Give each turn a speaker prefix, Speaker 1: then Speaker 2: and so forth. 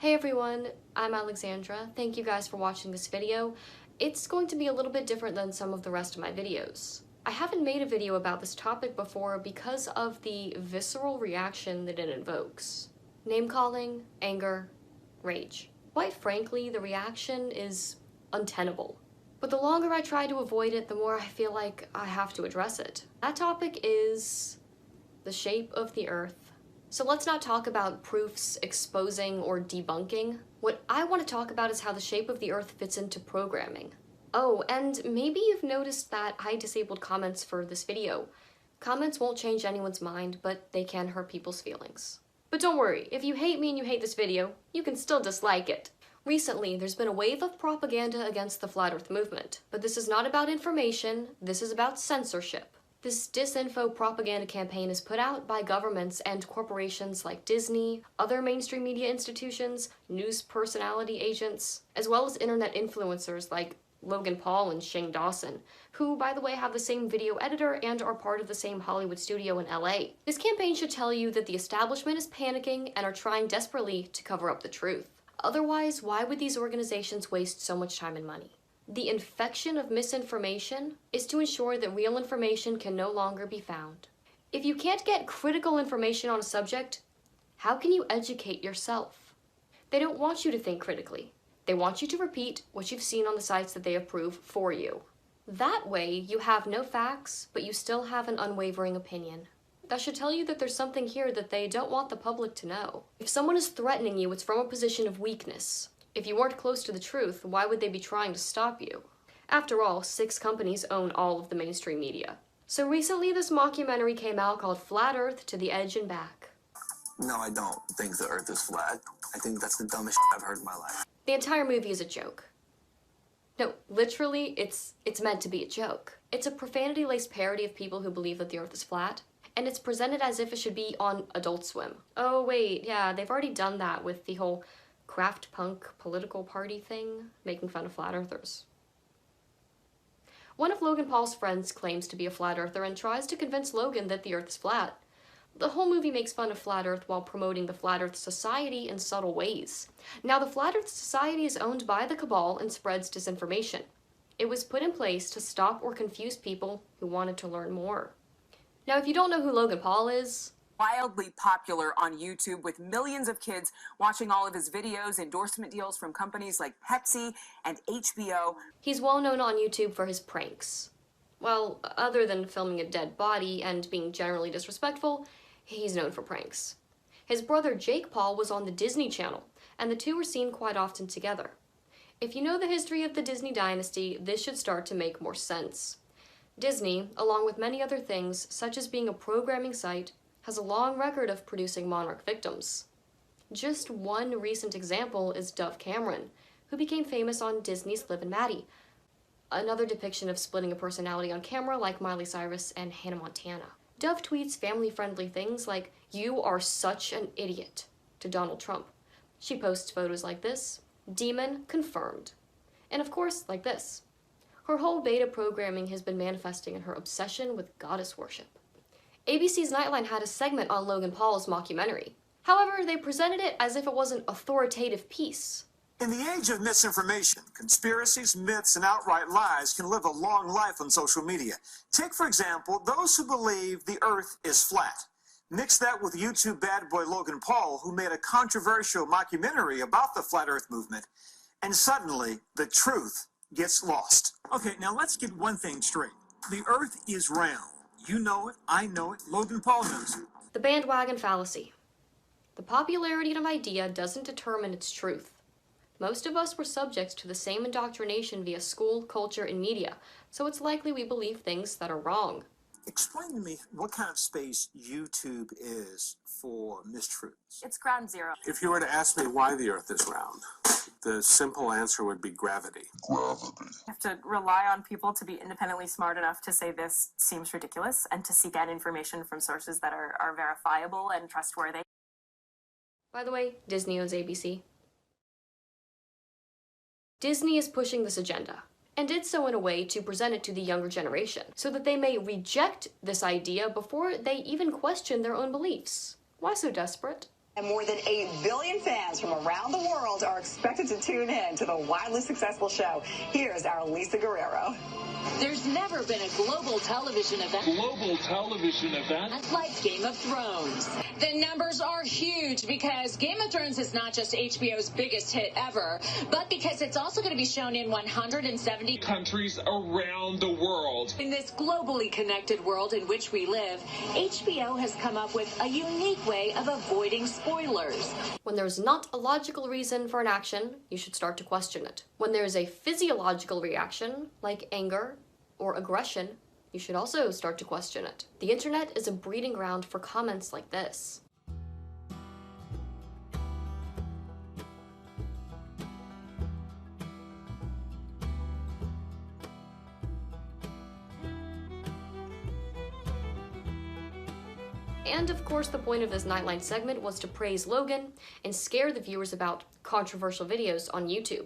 Speaker 1: Hey everyone, I'm Alexandra. Thank you guys for watching this video. It's going to be a little bit different than some of the rest of my videos. I haven't made a video about this topic before because of the visceral reaction that it invokes. Name-calling, anger, rage. Quite frankly, the reaction is untenable. But the longer I try to avoid it, the more I feel like I have to address it. That topic is the shape of the Earth. So let's not talk about proofs exposing or debunking. What I want to talk about is how the shape of the Earth fits into programming. Oh, and maybe you've noticed that I disabled comments for this video. Comments won't change anyone's mind, but they can hurt people's feelings. But don't worry, if you hate me and you hate this video, you can still dislike it. Recently, there's been a wave of propaganda against the Flat Earth movement. But this is not about information, this is about censorship. This disinfo propaganda campaign is put out by governments and corporations like Disney, other mainstream media institutions, news personality agents, as well as internet influencers like Logan Paul and Shane Dawson, who, by the way, have the same video editor and are part of the same Hollywood studio in LA. This campaign should tell you that the establishment is panicking and are trying desperately to cover up the truth. Otherwise, why would these organizations waste so much time and money? The infection of misinformation is to ensure that real information can no longer be found. If you can't get critical information on a subject, how can you educate yourself? They don't want you to think critically. They want you to repeat what you've seen on the sites that they approve for you. That way, you have no facts, but you still have an unwavering opinion. That should tell you that there's something here that they don't want the public to know. If someone is threatening you, it's from a position of weakness. If you weren't close to the truth, why would they be trying to stop you? After all, 6 companies own all of the mainstream media. So recently this mockumentary came out called Flat Earth to the Edge and Back.
Speaker 2: No, I don't think the Earth is flat. I think that's the dumbest I've heard in my life.
Speaker 1: The entire movie is a joke. No, literally, it's meant to be a joke. It's a profanity-laced parody of people who believe that the Earth is flat, and it's presented as if it should be on Adult Swim. Oh wait, yeah, they've already done that with the whole craft punk political party thing, making fun of flat earthers. One of Logan Paul's friends claims to be a flat earther and tries to convince Logan that the Earth is flat. The whole movie makes fun of Flat Earth while promoting the Flat Earth Society in subtle ways. Now, the Flat Earth Society is owned by the cabal and spreads disinformation. It was put in place to stop or confuse people who wanted to learn more. Now, if you don't know who Logan Paul is,
Speaker 3: wildly popular on YouTube with millions of kids watching all of his videos, endorsement deals from companies like Pepsi and HBO.
Speaker 1: He's well known on YouTube for his pranks. Well, other than filming a dead body and being generally disrespectful, he's known for pranks. His brother Jake Paul was on the Disney Channel, and the two were seen quite often together. If you know the history of the Disney dynasty, this should start to make more sense. Disney, along with many other things, such as being a programming site, has a long record of producing monarch victims. Just one recent example is Dove Cameron, who became famous on Disney's Liv and Maddie, another depiction of splitting a personality on camera like Miley Cyrus and Hannah Montana. Dove tweets family-friendly things like, "You are such an idiot," to Donald Trump. She posts photos like this, "Demon confirmed." And of course, like this. Her whole beta programming has been manifesting in her obsession with goddess worship. ABC's Nightline had a segment on Logan Paul's mockumentary. However, they presented it as if it was an authoritative piece.
Speaker 4: In the age of misinformation, conspiracies, myths, and outright lies can live a long life on social media. Take, for example, those who believe the Earth is flat. Mix that with YouTube bad boy Logan Paul, who made a controversial mockumentary about the Flat Earth movement, and suddenly the truth gets lost. Okay, now let's get one thing straight. The Earth is round. You know it, I know it, Logan Paul knows it.
Speaker 1: The bandwagon fallacy. The popularity of an idea doesn't determine its truth. Most of us were subjects to the same indoctrination via school, culture, and media, so it's likely we believe things that are wrong.
Speaker 4: Explain to me what kind of space YouTube is for mistruths.
Speaker 3: It's ground zero.
Speaker 5: If you were to ask me why the Earth is round, the simple answer would be gravity.
Speaker 3: You have to rely on people to be independently smart enough to say this seems ridiculous and to seek out information from sources that are verifiable and trustworthy.
Speaker 1: By the way, Disney owns ABC. Disney is pushing this agenda, and did so in a way to present it to the younger generation, so that they may reject this idea before they even question their own beliefs. Why so desperate?
Speaker 6: And more than 8 billion fans from around the world are expected to tune in to the wildly successful show. Here's our Lisa Guerrero.
Speaker 7: There's never been a global television event like Game of Thrones. The numbers are huge because Game of Thrones is not just HBO's biggest hit ever, but because it's also going to be shown in 170
Speaker 8: countries around the world.
Speaker 7: In this globally connected world in which we live, HBO has come up with a unique way of avoiding spoilers.
Speaker 1: When there's not a logical reason for an action, you should start to question it. When there's a physiological reaction, like anger or aggression, you should also start to question it. The internet is a breeding ground for comments like this. And of course, the point of this Nightline segment was to praise Logan and scare the viewers about controversial videos on YouTube.